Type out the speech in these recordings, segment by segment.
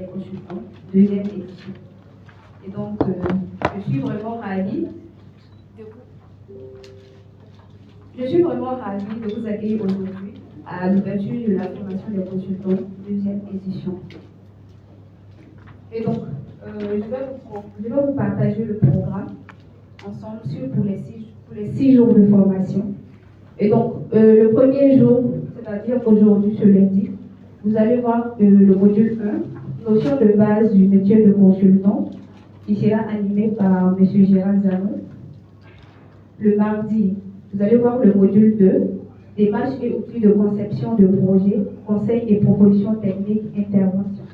des consultants, deuxième édition. Et donc, je suis vraiment ravie de vous accueillir aujourd'hui à l'ouverture de la formation des consultants, deuxième édition. Et donc, je vais vous partager le programme ensemble pour les 6 jours de formation. Et donc, le premier jour, c'est-à-dire aujourd'hui, ce lundi, vous allez voir le module 1, notion de base du métier de consultant, qui sera animé par M. Gérard Zanon. Le mardi, vous allez voir le module 2, démarches et outils de conception de projets, conseils et propositions techniques, intervention.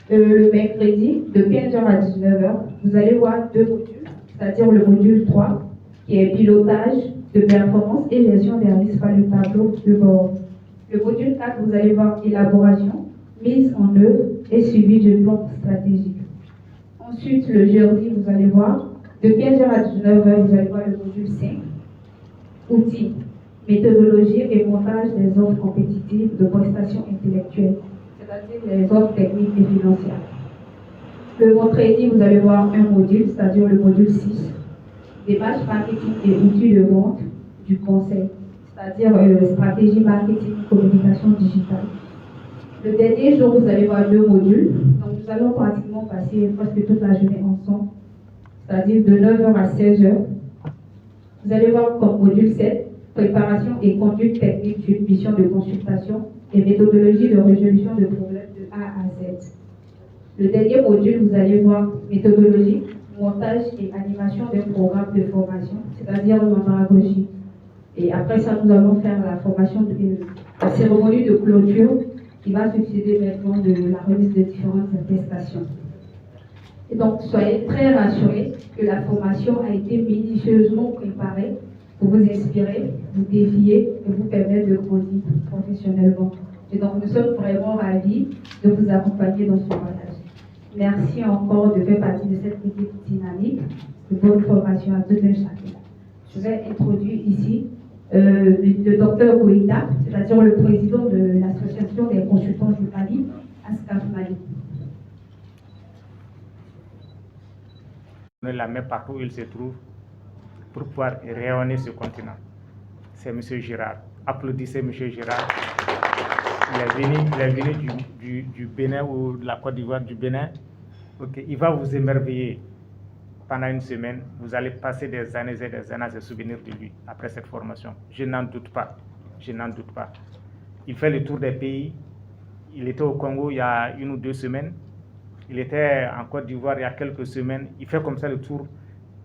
Le mercredi, de 15h à 19h, vous allez voir 2 modules, c'est-à-dire le module 3, qui est pilotage de performance et gestion des risques par le tableau de bord. Le module 4, vous allez voir élaboration, mise en œuvre et suivi du plan stratégique. Ensuite, le jeudi, vous allez voir, de 15h à 19h, vous allez voir le module 5, outils, méthodologie et montage des offres compétitives de prestations intellectuelles, c'est-à-dire les offres techniques et financières. Le vendredi, vous allez voir un module, c'est-à-dire le module 6, démarche marketing et outils de vente du conseil, c'est-à-dire stratégie marketing, communication digitale. Le dernier jour, vous allez voir 2 modules, donc nous allons pratiquement passer presque toute la journée ensemble, c'est-à-dire de 9h à 16h. Vous allez voir comme module 7, préparation et conduite technique d'une mission de consultation et méthodologie de résolution de problèmes de A à Z. Le dernier module, vous allez voir méthodologie, montage et animation d'un programme de formation, c'est-à-dire l'andragogie. Et après ça, nous allons faire la formation, la cérémonie de clôture qui va succéder maintenant de la remise de différentes attestations. Et donc, soyez très rassurés que la formation a été minutieusement préparée pour vous inspirer, vous défier et vous permettre de grandir professionnellement. Et donc, nous sommes vraiment ravis de vous accompagner dans ce voyage. Merci encore de faire partie de cette équipe dynamique. De bonne formation à tout un chacun. Je vais introduire ici le docteur Goïta, c'est-à-dire le président de l'association des consultants du Mali, ASCAF Mali. La main partout où il se trouve pour pouvoir rayonner ce continent. C'est M. Girard. Applaudissez M. Girard. Il est venu du Bénin ou de la Côte d'Ivoire, du Bénin. Okay. Il va vous émerveiller pendant une semaine. Vous allez passer des années et des années à se souvenir de lui après cette formation. Je n'en doute pas. Je n'en doute pas. Il fait le tour des pays. Il était au Congo il y a 1 ou 2 semaines. Il était en Côte d'Ivoire il y a quelques semaines. Il fait comme ça le tour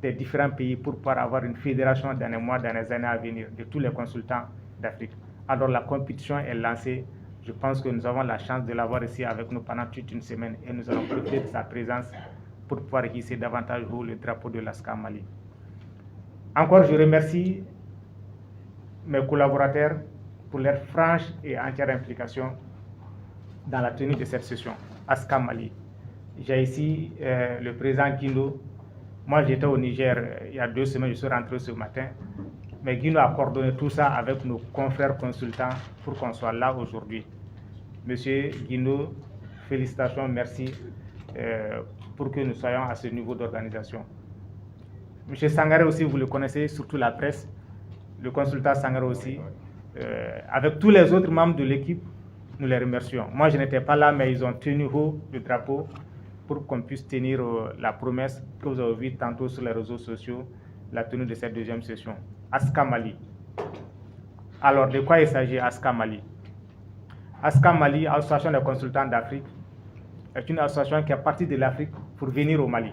des différents pays pour pouvoir avoir une fédération dans les mois, dans les années à venir de tous les consultants d'Afrique. Alors la compétition est lancée. Je pense que nous avons la chance de l'avoir ici avec nous pendant toute une semaine et nous allons profiter de sa présence pour pouvoir hisser davantage haut le drapeau de l'ASCAF Mali. Encore, je remercie mes collaborateurs pour leur franche et entière implication dans la tenue de cette session ASCAF Mali. J'ai ici le président Guindo. Moi, j'étais au Niger il y a 2 semaines, je suis rentré ce matin. Mais Guindo a coordonné tout ça avec nos confrères consultants pour qu'on soit là aujourd'hui. Monsieur Guindo, félicitations, merci pour que nous soyons à ce niveau d'organisation. Monsieur Sangaré aussi, vous le connaissez, surtout la presse, le consultant Sangaré aussi. Avec tous les autres membres de l'équipe, nous les remercions. Moi, je n'étais pas là, mais ils ont tenu haut le drapeau pour qu'on puisse tenir la promesse que vous avez vue tantôt sur les réseaux sociaux, la tenue de cette deuxième session. ASCAF Mali. Alors, de quoi il s'agit, ASCAF Mali? ASCAF Mali, Association des consultants d'Afrique, est une association qui est partie de l'Afrique pour venir au Mali.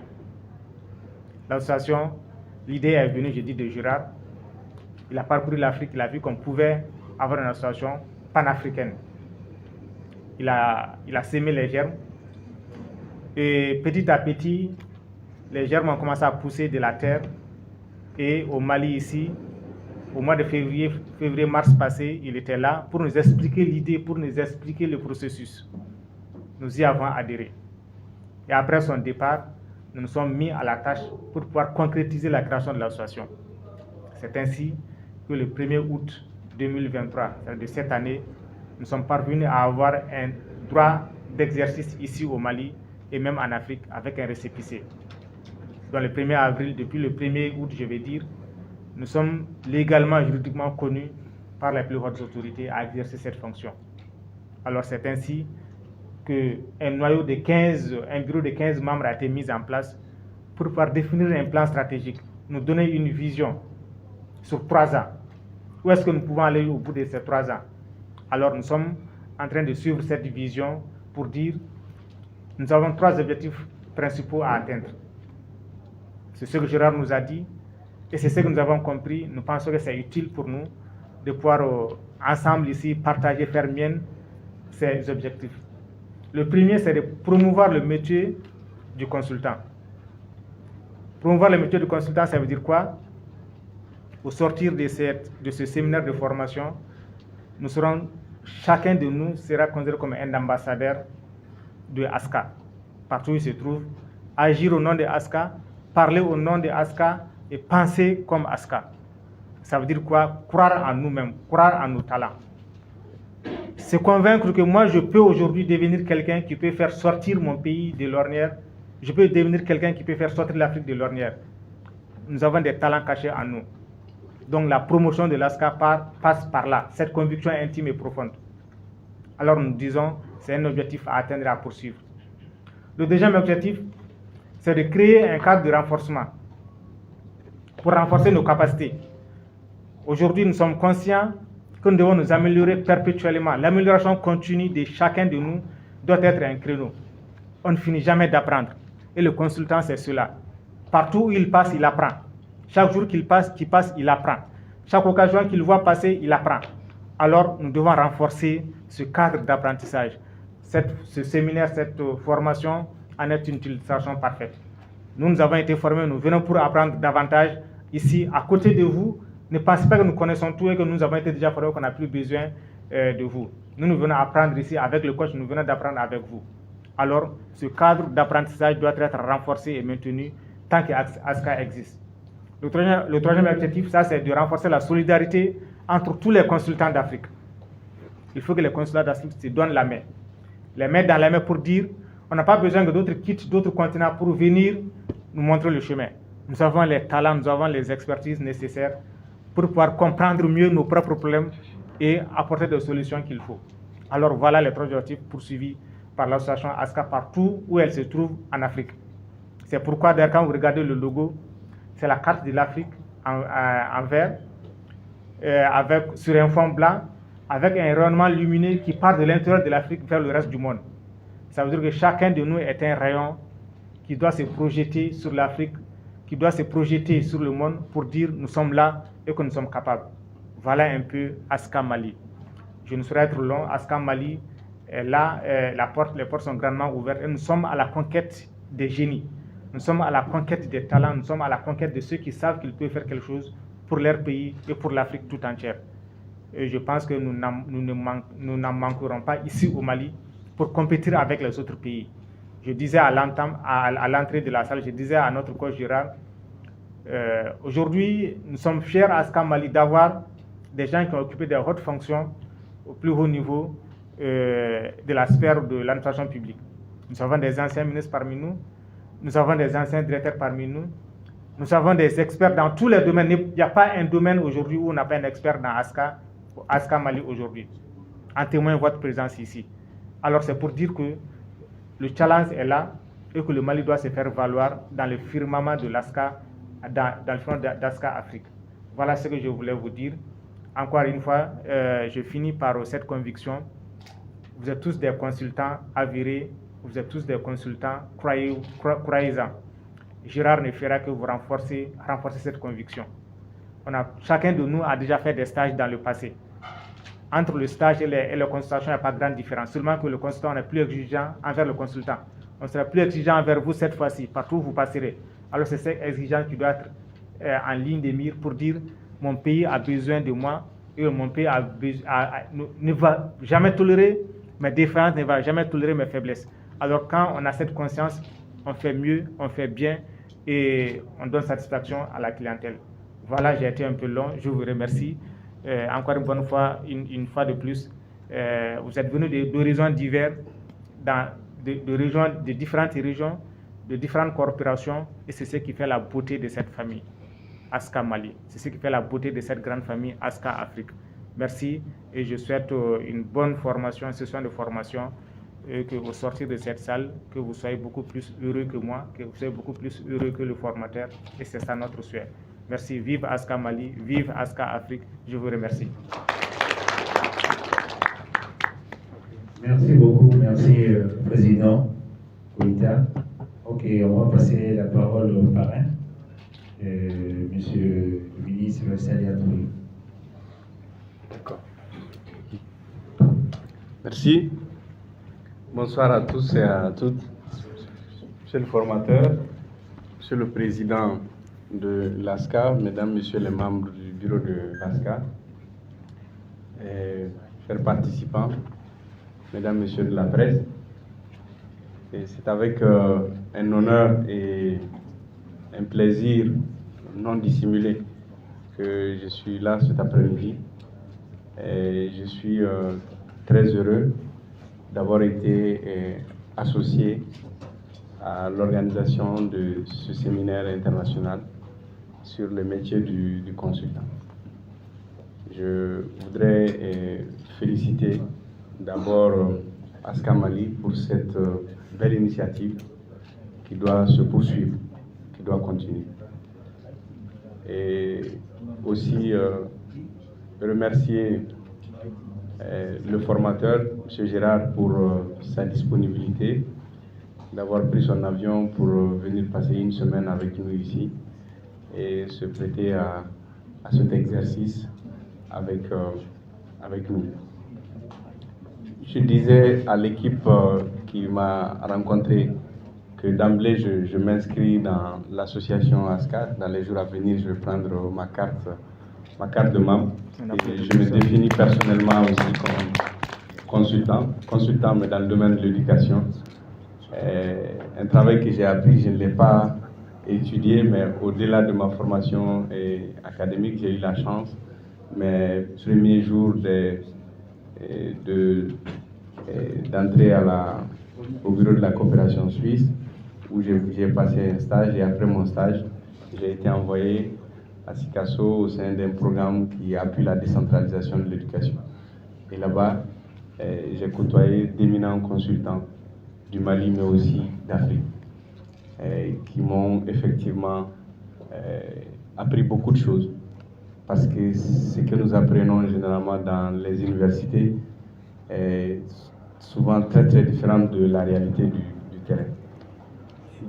L'association, l'idée est venue, je dis, de Girard. Il a parcouru l'Afrique, il a vu qu'on pouvait avoir une association panafricaine. Il a sémé les germes. Et petit à petit, les germes ont commencé à pousser de la terre. Et au Mali ici, au mois de février-mars passé, il était là pour nous expliquer l'idée, pour nous expliquer le processus. Nous y avons adhéré. Et après son départ, nous nous sommes mis à la tâche pour pouvoir concrétiser la création de l'association. C'est ainsi que le 1er août 2023, de cette année, nous sommes parvenus à avoir un droit d'exercice ici au Mali et même en Afrique avec un récépissé. Dans le 1er avril, depuis le 1er août, je vais dire, nous sommes légalement, juridiquement connus par les plus hautes autorités à exercer cette fonction. Alors c'est ainsi qu'un noyau de 15, un bureau de 15 membres a été mis en place pour pouvoir définir un plan stratégique, nous donner une vision sur 3 ans. Où est-ce que nous pouvons aller au bout de ces 3 ans? Alors nous sommes en train de suivre cette vision pour dire nous avons 3 objectifs principaux à atteindre. C'est ce que Gérard nous a dit et c'est ce que nous avons compris. Nous pensons que c'est utile pour nous de pouvoir ensemble ici partager, faire mienne ces objectifs. Le premier, c'est de promouvoir le métier du consultant. Promouvoir le métier du consultant, ça veut dire quoi? Au sortir de ce séminaire de formation, nous serons, chacun de nous sera considéré comme un ambassadeur de ASCA. Partout où il se trouve, agir au nom de ASCA, parler au nom de ASCA et penser comme ASCA. Ça veut dire quoi? Croire en nous-mêmes, croire en nos talents. Se convaincre que moi, je peux aujourd'hui devenir quelqu'un qui peut faire sortir mon pays de l'ornière. Je peux devenir quelqu'un qui peut faire sortir l'Afrique de l'ornière. Nous avons des talents cachés en nous. Donc la promotion de l'ASCA passe par là, cette conviction intime et profonde. Alors nous disons, c'est un objectif à atteindre et à poursuivre. Le deuxième objectif, c'est de créer un cadre de renforcement pour renforcer nos capacités. Aujourd'hui, nous sommes conscients que nous devons nous améliorer perpétuellement. L'amélioration continue de chacun de nous doit être un créneau. On ne finit jamais d'apprendre. Et le consultant, c'est cela. Partout où il passe, il apprend. Chaque jour qu'il passe, il apprend. Chaque occasion qu'il voit passer, il apprend. Alors, nous devons renforcer ce cadre d'apprentissage. Ce séminaire, cette formation en est une illustration parfaite. Nous avons été formés, nous venons pour apprendre davantage. Ici, à côté de vous, ne pensez pas que nous connaissons tout et que nous avons été déjà formés, qu'on n'a plus besoin de vous. Nous venons apprendre ici avec le coach, nous venons d'apprendre avec vous. Alors, ce cadre d'apprentissage doit être renforcé et maintenu tant que ASCA existe. Le troisième objectif, ça, c'est de renforcer la solidarité entre tous les consultants d'Afrique. Il faut que les consultants d'Afrique se donnent la main. Les mains dans la main pour dire, on n'a pas besoin que d'autres quittent d'autres continents pour venir nous montrer le chemin. Nous avons les talents, nous avons les expertises nécessaires pour pouvoir comprendre mieux nos propres problèmes et apporter des solutions qu'il faut. Alors voilà les 3 objectifs poursuivis par l'association ASCA partout où elle se trouve en Afrique. C'est pourquoi d'ailleurs quand vous regardez le logo, c'est la carte de l'Afrique en vert, sur un fond blanc, avec un rayonnement lumineux qui part de l'intérieur de l'Afrique vers le reste du monde. Ça veut dire que chacun de nous est un rayon qui doit se projeter sur l'Afrique, qui doit se projeter sur le monde pour dire nous sommes là et que nous sommes capables. Voilà un peu ASCA Mali. Je ne saurais être long. ASCA Mali est là, les portes sont grandement ouvertes et nous sommes à la conquête des génies. Nous sommes à la conquête des talents, nous sommes à la conquête de ceux qui savent qu'ils peuvent faire quelque chose pour leur pays et pour l'Afrique tout entière. Et je pense que nous n'en manquerons pas ici au Mali pour compétir avec les autres pays. Je disais à l'entrée de la salle, je disais à notre coach Gérard, aujourd'hui, nous sommes fiers à ASCA Mali d'avoir des gens qui ont occupé des hautes fonctions au plus haut niveau de la sphère de l'administration publique. Nous avons des anciens ministres parmi nous, nous avons des anciens directeurs parmi nous, nous avons des experts dans tous les domaines. Il n'y a pas un domaine aujourd'hui où on n'a pas un expert dans ASCA Mali aujourd'hui. En témoigne votre présence ici. Alors c'est pour dire que le challenge est là et que le Mali doit se faire valoir dans le firmament de l'ASCA, dans le front d'ASCA Afrique. Voilà ce que je voulais vous dire. Encore une fois, je finis par cette conviction. Vous êtes tous des consultants avérés, vous êtes tous des consultants, croyez-en. Gérard ne fera que vous renforcer cette conviction. Chacun de nous a déjà fait des stages dans le passé. Entre le stage et la consultation, il n'y a pas de grande différence. Seulement que le consultant est plus exigeant envers le consultant. On sera plus exigeant envers vous cette fois-ci, partout où vous passerez. Alors c'est cette exigence qui doit être en ligne de mire pour dire mon pays a besoin de moi et mon pays ne va jamais tolérer mes différences, ne va jamais tolérer mes faiblesses. Alors quand on a cette conscience, on fait mieux, on fait bien et on donne satisfaction à la clientèle. Voilà, j'ai été un peu long, je vous remercie. Encore une bonne fois, une fois de plus, vous êtes venus d'horizons divers, de différentes régions, de différentes corporations, et c'est ce qui fait la beauté de cette famille ASCA Mali. C'est ce qui fait la beauté de cette grande famille ASCA Afrique. Merci et je souhaite une bonne formation, une session de formation, que au sortir de cette salle, que vous soyez beaucoup plus heureux que moi, que vous soyez beaucoup plus heureux que le formateur, et c'est ça notre souhait. Merci, vive ASCA Mali, vive ASCA Afrique, je vous remercie. Merci beaucoup, merci Président Koïta. Ok, on va passer la parole au parrain, Monsieur le ministre Sali Atoui. D'accord. Merci. Bonsoir à tous et à toutes. Monsieur le formateur, Monsieur le Président de l'ASCA, Mesdames, Messieurs les membres du bureau de l'ASCA, chers participants, Mesdames, Messieurs de la presse, c'est avec un honneur et un plaisir non dissimulé que je suis là cet après-midi. Je suis très heureux d'avoir été associé à l'organisation de ce séminaire international sur le métier du consultant. Je voudrais féliciter d'abord ASCA Mali pour cette belle initiative qui doit se poursuivre, qui doit continuer. Et aussi remercier le formateur, M. Gérard, pour sa disponibilité, d'avoir pris son avion pour venir passer une semaine avec nous ici et se prêter à cet exercice avec nous. Je disais à l'équipe qui m'a rencontré que d'emblée je m'inscris dans l'association ASCA. Dans les jours à venir, je vais prendre ma carte de membre. Et je me définis personnellement aussi comme consultant, mais dans le domaine de l'éducation. Un travail que j'ai appris, je ne l'ai pas étudié, mais au-delà de ma formation académique, j'ai eu la chance, mes premiers jours d'entrer au bureau de la coopération suisse, où j'ai passé un stage, et après mon stage, j'ai été envoyé à Sikasso au sein d'un programme qui appuie la décentralisation de l'éducation. Et là-bas, j'ai côtoyé d'éminents consultants du Mali, mais aussi d'Afrique, qui m'ont effectivement appris beaucoup de choses. Parce que ce que nous apprenons généralement dans les universités est souvent très très différent de la réalité du terrain.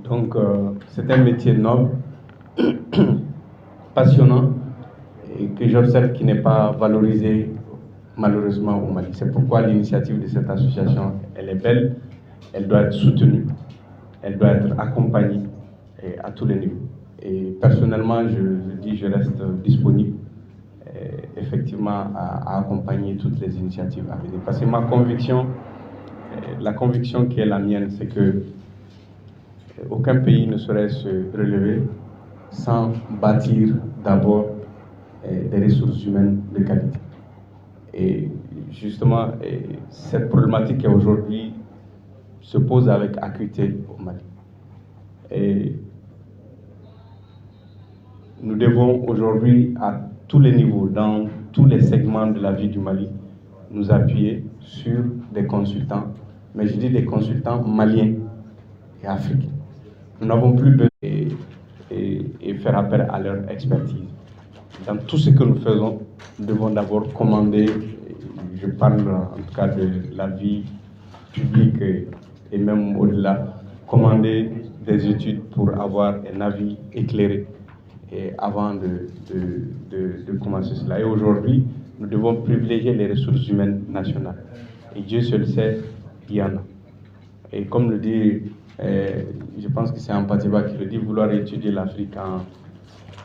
Donc, c'est un métier noble, passionnant, et que j'observe qui n'est pas valorisé malheureusement au Mali. C'est pourquoi l'initiative de cette association, elle est belle, elle doit être soutenue, elle doit être accompagnée à tous les niveaux. Et personnellement, je reste disponible effectivement à accompagner toutes les initiatives à venir. Parce que ma conviction, la conviction qui est la mienne, c'est que aucun pays ne saurait se relever sans bâtir d'abord des ressources humaines de qualité. Et justement, cette problématique qui aujourd'hui se pose avec acuité au Mali. Et nous devons aujourd'hui, à tous les niveaux, dans tous les segments de la vie du Mali, nous appuyer sur des consultants, mais je dis des consultants maliens et africains. Nous n'avons plus besoin et faire appel à leur expertise. Dans tout ce que nous faisons, nous devons d'abord commander, je parle en tout cas de la vie publique et même au-delà, commander des études pour avoir un avis éclairé avant de commencer cela. Et aujourd'hui, nous devons privilégier les ressources humaines nationales. Et Dieu seul sait, il y en a. Et comme le dit, je pense que c'est Ampatiba qui le dit, vouloir étudier l'Afrique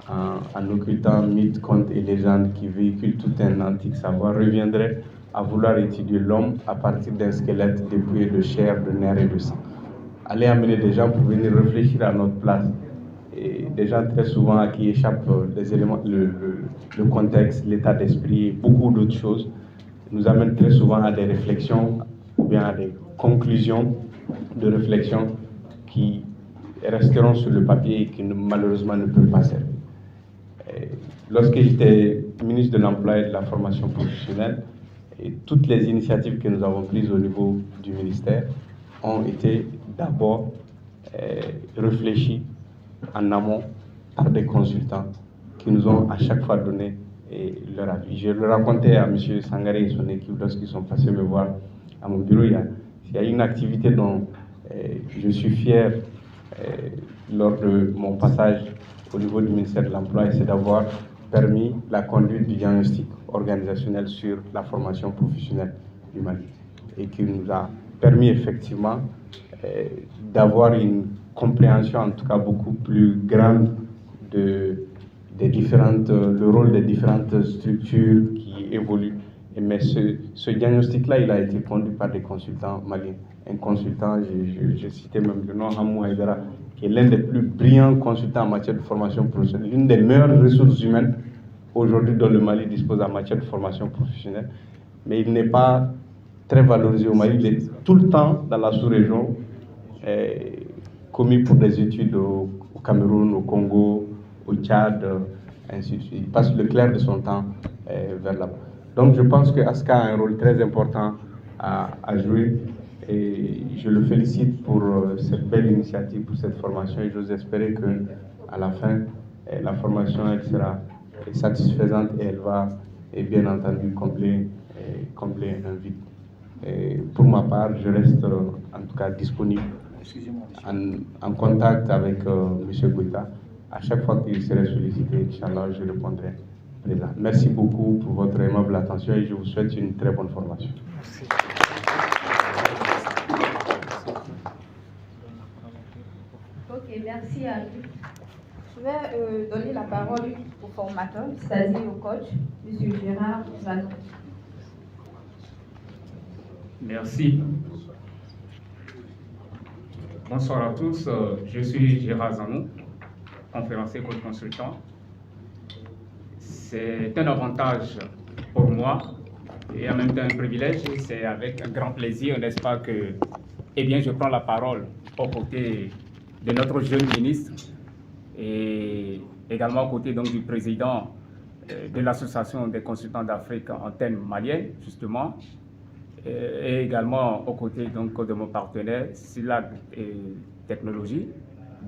en occultant mythes, contes et légendes qui véhiculent tout un antique savoir reviendrait à vouloir étudier l'homme à partir d'un squelette dépouillé de chair, de nerfs et de sang. Aller amener des gens pour venir réfléchir à notre place. Et des gens très souvent à qui échappent les éléments, le contexte, l'état d'esprit et beaucoup d'autres choses, nous amènent très souvent à des réflexions ou bien conclusions de réflexion qui resteront sur le papier et qui malheureusement ne peuvent pas servir. Lorsque j'étais ministre de l'Emploi et de la formation professionnelle, et toutes les initiatives que nous avons prises au niveau du ministère ont été d'abord réfléchies en amont par des consultants qui nous ont à chaque fois donné leur avis. Je le racontais à M. Sangaré et son équipe lorsqu'ils sont passés me voir à mon bureau. Il y a une activité dont je suis fier lors de mon passage au niveau du ministère de l'Emploi, et c'est d'avoir permis la conduite du diagnostic organisationnel sur la formation professionnelle du Mali, et qui nous a permis effectivement d'avoir une compréhension en tout cas beaucoup plus grande le rôle des différentes structures qui évoluent. Mais ce diagnostic-là, il a été conduit par des consultants maliens. Un consultant, j'ai cité même le nom, Hamou Haïdara, qui est l'un des plus brillants consultants en matière de formation professionnelle, l'une des meilleures ressources humaines aujourd'hui dont le Mali dispose en matière de formation professionnelle. Mais il n'est pas très valorisé au Mali, il est tout le temps dans la sous-région, commis pour des études au Cameroun, au Congo, au Tchad, ainsi de suite. Il passe le clair de son temps vers là-bas. Donc je pense que Aska a un rôle très important à jouer, et je le félicite pour cette belle initiative, pour cette formation, et j'ose espérer qu'à la fin, la formation elle sera satisfaisante et elle va bien entendu combler un vide. Et pour ma part, je reste en tout cas disponible, en contact avec M. Goïta. À chaque fois qu'il serait sollicité, Inch'Allah, je répondrai présent. Merci beaucoup pour votre aimable attention et je vous souhaite une très bonne formation. Merci. Ok, merci à lui. Je vais donner la parole au formateur, c'est-à-dire au coach, M. Gérard Zanou. Merci. Bonsoir à tous, je suis Gérard Zanou, conférencier coach consultant. C'est un avantage pour moi et en même temps un privilège. C'est avec un grand plaisir, n'est-ce pas, que je prends la parole aux côtés de notre jeune ministre et également aux côtés donc, du président de l'Association des consultants d'Afrique en termes maliennes, justement, et également aux côtés donc, de mon partenaire SILAG Technologies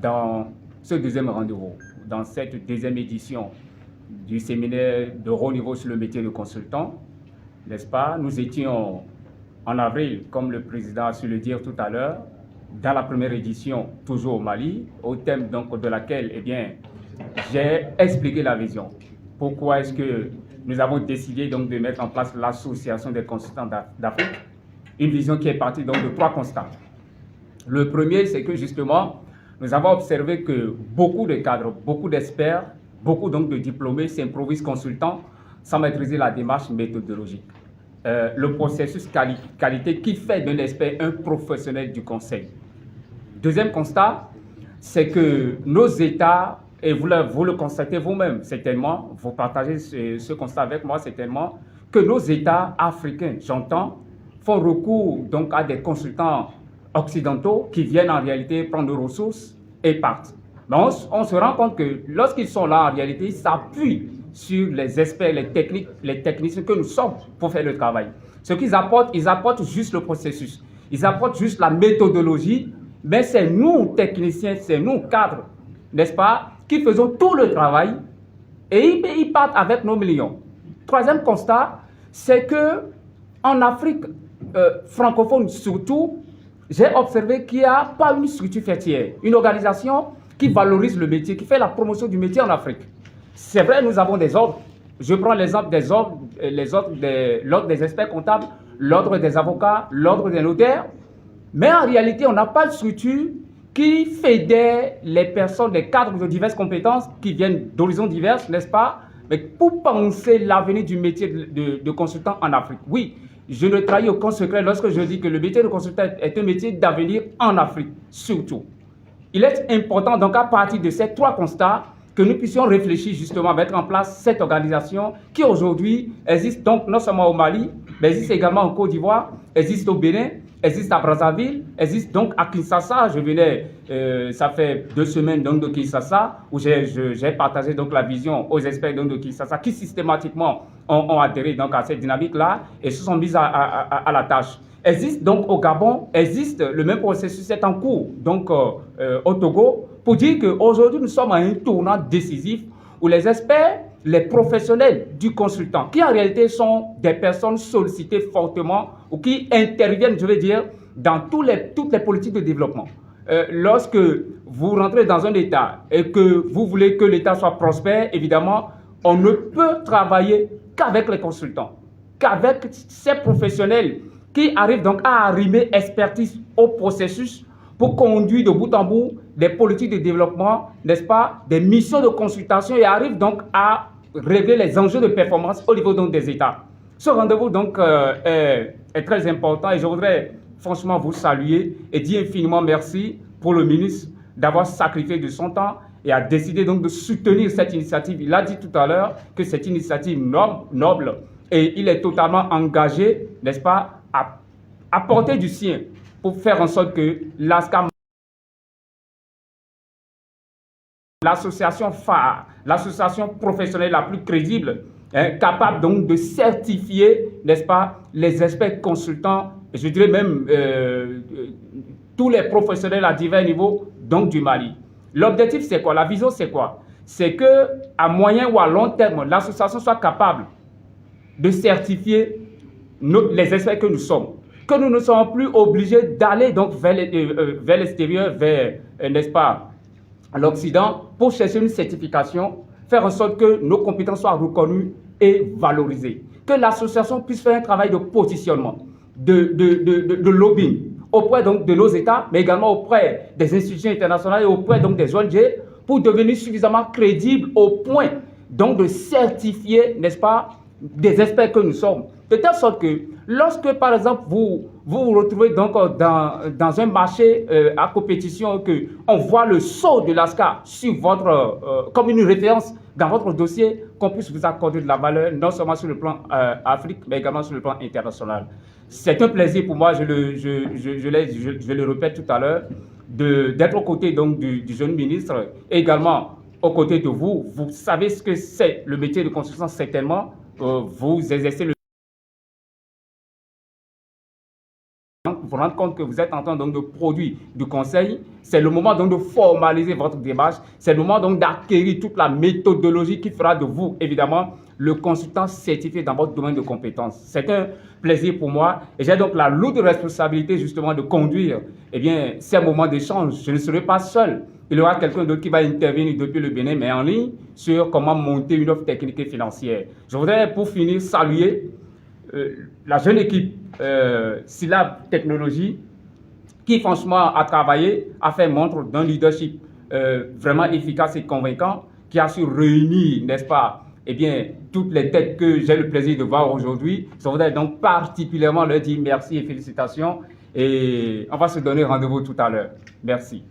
dans ce deuxième rendez-vous, dans cette deuxième édition du séminaire de haut niveau sur le métier de consultant, n'est-ce pas? Nous étions en avril, comme le président a su le dire tout à l'heure, dans la première édition, toujours au Mali, au thème donc de laquelle j'ai expliqué la vision. Pourquoi est-ce que nous avons décidé donc de mettre en place l'Association des consultants d'Afrique? Une vision qui est partie donc de 3 constats. Le premier, c'est que justement, nous avons observé que beaucoup de cadres, beaucoup d'experts, beaucoup donc de diplômés s'improvisent consultants sans maîtriser la démarche méthodologique. Le processus qualité qui fait d'un expert un professionnel du conseil. Deuxième constat, c'est que nos États, et vous le constatez vous-même certainement, vous partagez ce constat avec moi certainement, que nos États africains, j'entends, font recours donc à des consultants occidentaux qui viennent en réalité prendre nos ressources et partent. Mais on se rend compte que lorsqu'ils sont là, en réalité, ils s'appuient sur les experts, les techniciens que nous sommes pour faire le travail. Ce qu'ils apportent, ils apportent juste le processus. Ils apportent juste la méthodologie, mais c'est nous, techniciens, c'est nous, cadres, n'est-ce pas, qui faisons tout le travail et ils partent avec nos millions. Troisième constat, c'est que en Afrique francophone surtout, j'ai observé qu'il n'y a pas une structure fêtière, une organisation qui valorise le métier, qui fait la promotion du métier en Afrique. C'est vrai, nous avons des ordres. Je prends l'exemple des ordres, l'ordre des experts comptables, l'ordre des avocats, l'ordre des notaires. Mais en réalité, on n'a pas de structure qui fédère les personnes, les cadres de diverses compétences qui viennent d'horizons divers, n'est-ce pas? Mais pour penser l'avenir du métier de consultant en Afrique. Oui, je ne trahis aucun secret lorsque je dis que le métier de consultant est un métier d'avenir en Afrique, surtout. Il est important, donc, à partir de ces 3 constats, que nous puissions réfléchir justement à mettre en place cette organisation qui aujourd'hui existe donc non seulement au Mali, mais existe également en Côte d'Ivoire, existe au Bénin, existe à Brazzaville, existe donc à Kinshasa. Je venais, ça fait 2 semaines donc de Kinshasa, où j'ai partagé donc la vision aux experts donc de Kinshasa qui systématiquement ont adhéré donc à cette dynamique-là et se sont mis à la tâche. Existe donc au Gabon, existe le même processus est en cours donc au Togo, pour dire qu'aujourd'hui nous sommes à un tournant décisif où les experts, les professionnels du consultant, qui en réalité sont des personnes sollicitées fortement ou qui interviennent, je veux dire, dans toutes les politiques de développement. Lorsque vous rentrez dans un État et que vous voulez que l'État soit prospère, évidemment, on ne peut travailler qu'avec les consultants, qu'avec ces professionnels qui arrivent donc à arrimer expertise au processus pour conduire de bout en bout des politiques de développement, n'est-ce pas, des missions de consultation et arrivent donc à régler les enjeux de performance au niveau donc des États. Ce rendez-vous donc est très important et je voudrais franchement vous saluer et dire infiniment merci pour le ministre d'avoir sacrifié de son temps et a décidé donc de soutenir cette initiative. Il a dit tout à l'heure que c'est une initiative noble et il est totalement engagé, n'est-ce pas, à apporter du sien pour faire en sorte que l'ASCA, l'association phare, l'association professionnelle la plus crédible, capable donc de certifier, n'est-ce pas, les experts consultants, et je dirais même tous les professionnels à divers niveaux donc du Mali. L'objectif c'est quoi? La vision c'est quoi? C'est que à moyen ou à long terme, l'association soit capable de certifier les experts que nous sommes, que nous ne sommes plus obligés d'aller donc vers l'extérieur, n'est-ce pas, l'Occident, pour chercher une certification, faire en sorte que nos compétences soient reconnues et valorisées. Que l'association puisse faire un travail de positionnement, de lobbying, auprès donc de nos États, mais également auprès des institutions internationales et auprès donc des ONG, pour devenir suffisamment crédible au point donc de certifier, n'est-ce pas, des experts que nous sommes. De telle sorte que lorsque, par exemple, vous vous retrouvez donc dans un marché à compétition, que on voit le sceau de l'ASCA sur votre, comme une référence dans votre dossier, qu'on puisse vous accorder de la valeur, non seulement sur le plan Afrique, mais également sur le plan international. C'est un plaisir pour moi, je le répète tout à l'heure, d'être aux côtés donc du jeune ministre, et également aux côtés de vous. Vous savez ce que c'est le métier de consultant, certainement. Vous exercez le... Vous vous rendez compte que vous êtes en train donc de produire du conseil. C'est le moment donc de formaliser votre démarche. C'est le moment donc d'acquérir toute la méthodologie qui fera de vous, évidemment, le consultant certifié dans votre domaine de compétences. C'est un plaisir pour moi et j'ai donc la lourde responsabilité justement de conduire ces moments d'échange. Je ne serai pas seul. Il y aura quelqu'un d'autre qui va intervenir depuis le Bénin, mais en ligne, sur comment monter une offre technique et financière. Je voudrais, pour finir, saluer la jeune équipe Silab Technologies, qui franchement a travaillé, a fait montre d'un leadership vraiment efficace et convaincant, qui a su réunir, n'est-ce pas, toutes les têtes que j'ai le plaisir de voir aujourd'hui. Je voudrais donc particulièrement leur dire merci et félicitations. Et on va se donner rendez-vous tout à l'heure. Merci.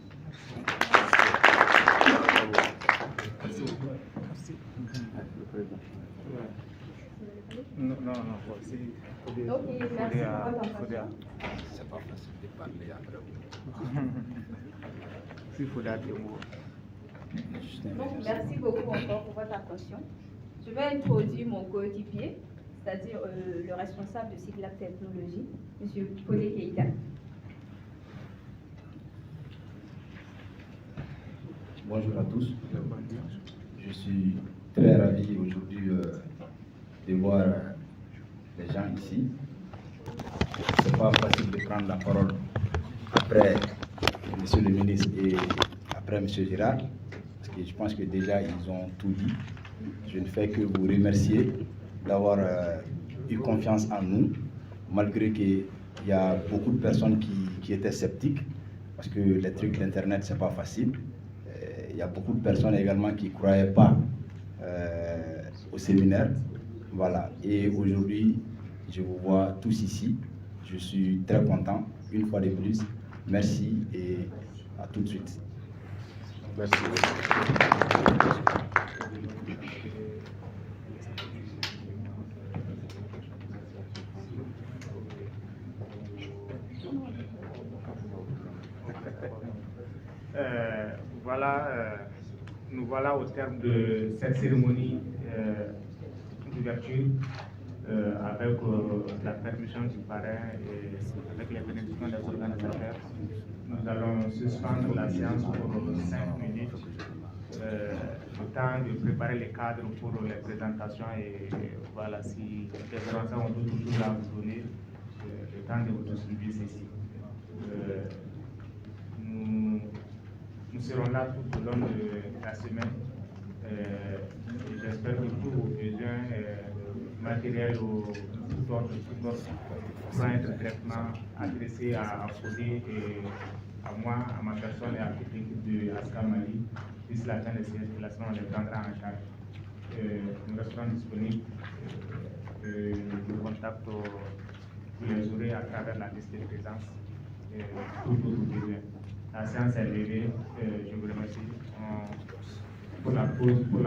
Non, Ok, merci pour votre attention. C'est pas facile de parler après vous. Il faut dire des mots. Donc, merci beaucoup encore pour votre attention. Je vais introduire mon coéquipier, c'est-à-dire le responsable de Siglab Technologies, M. Fodé Keïta. Bonjour à tous. Je suis très ravi aujourd'hui de voir les gens ici. Ce n'est pas facile de prendre la parole après M. le ministre et après M. Girard, parce que je pense que déjà ils ont tout dit. Je ne fais que vous remercier d'avoir eu confiance en nous, malgré qu'il y a beaucoup de personnes qui étaient sceptiques, parce que les trucs d'Internet, ce n'est pas facile. Il y a beaucoup de personnes également qui ne croyaient pas au séminaire. Voilà. Et aujourd'hui, je vous vois tous ici. Je suis très content. Une fois de plus, merci et à tout de suite. Merci. Nous voilà au terme de cette cérémonie d'ouverture avec la permission du parrain et avec les bénédictions des organisateurs. Nous allons suspendre la séance pour 5 minutes, le temps de préparer les cadres pour les présentations et voilà, si les Français ont d'autres choses à vous donner, le temps de vous distribuer ceci. Nous serons là tout au long de la semaine. J'espère que tous vos besoins matériels ou tout autre pourront être directement adressés à Fodé et à moi, à ma personne et à toute l'équipe de Aska Mali. D'ici la fin de ces déplacements, on les prendra en charge. Nous resterons disponibles. Le contact, vous les aurez à travers la liste de présence. Tout vos besoins. La séance est levée. Je vous remercie pour la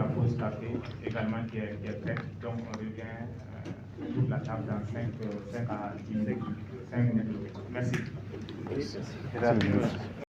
pause café également qui est prête. Donc on revient sur la table dans 5 à 10 minutes. Merci.